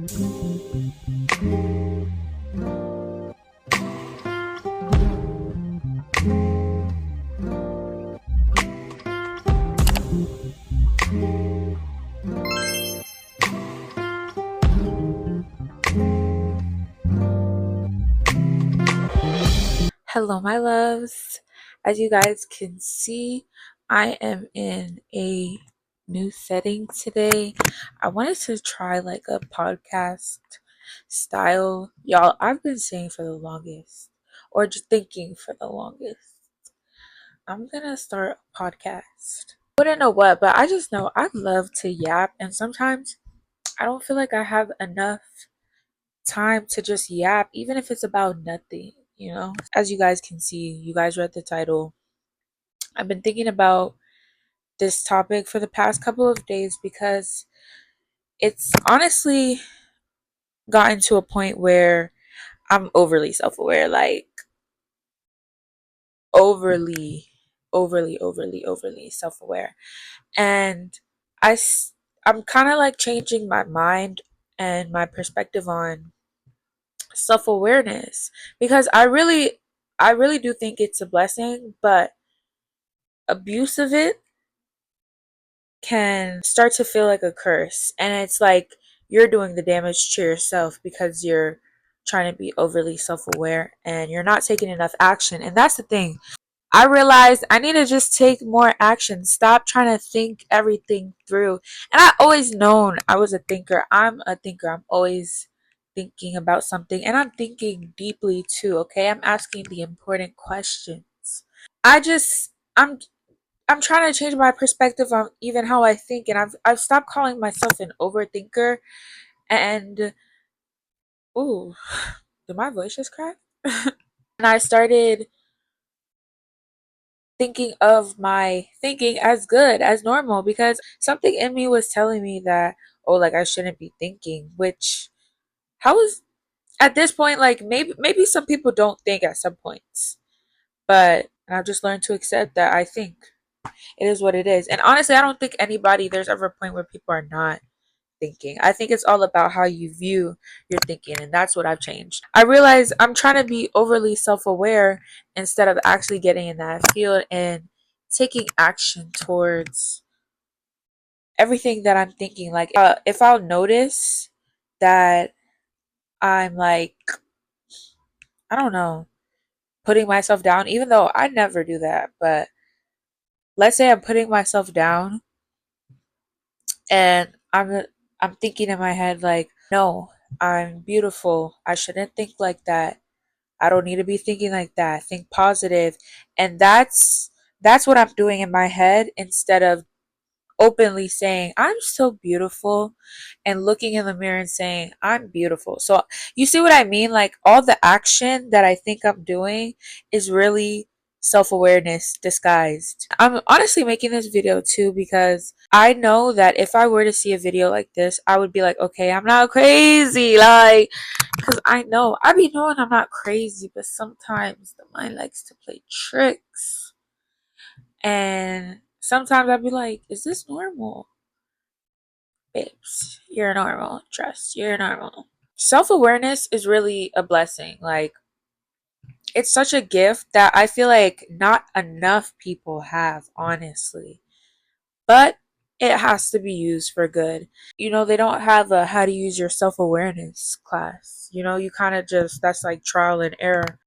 Hello, my loves. As you guys can see, I am in a new setting today. I wanted to try like a podcast style. Y'all, I've been saying for the longest, or just thinking for the longest, I'm gonna start a podcast. Wouldn't know what, but I just know I love to yap, and sometimes I don't feel like I have enough time to just yap, even if it's about nothing. As you guys can see, you guys read the title. I've been thinking about this topic for the past couple of days because it's honestly gotten to a point where I'm overly self aware, like overly, overly self aware. And I, I'm kind of like changing my mind and my perspective on self awareness because I really do think it's a blessing, but abuse of it can start to feel like a curse. And it's like you're doing the damage to yourself because you're trying to be overly self aware and you're not taking enough action. And that's the thing. I realized I need to just take more action. Stop trying to think everything through. And I always known I was a thinker. I'm a thinker. I'm always thinking about something and I'm thinking deeply too, okay? I'm asking the important questions. I just I'm trying to change my perspective on even how I think, and I've stopped calling myself an overthinker. And ooh, did my voice just crack? And I started thinking of my thinking as good as normal because something in me was telling me that, oh, like I shouldn't be thinking. Which how is at this point, like maybe some people don't think at some points, but I've just learned to accept that I think. It is what it is. And honestly, I don't think anybody there's ever a point where people are not thinking. I think it's all about how you view your thinking, and that's what I've changed. I realize I'm trying to be overly self aware instead of actually getting in that field and taking action towards everything that I'm thinking. Like, if I'll notice that I'm like, I don't know, putting myself down, even though I never do that, but let's say I'm putting myself down and I'm thinking in my head like, no, I'm beautiful. I shouldn't think like that. I don't need to be thinking like that. Think positive. And that's what I'm doing in my head instead of openly saying, I'm so beautiful and looking in the mirror and saying, I'm beautiful. So you see what I mean? Like all the action that I think I'm doing is really self awareness disguised. I'm honestly making this video too because I know that if I were to see a video like this, I would be like, okay, I'm not crazy. Like, because I know, I be knowing I'm not crazy, but sometimes the mind likes to play tricks. And sometimes I'd be like, is this normal? Babes, you're normal. Trust, you're normal. Self awareness is really a blessing. Like, it's such a gift that I feel like not enough people have, honestly. But it has to be used for good. They don't have a how to use your self awareness class. You kind of just, that's like trial and error.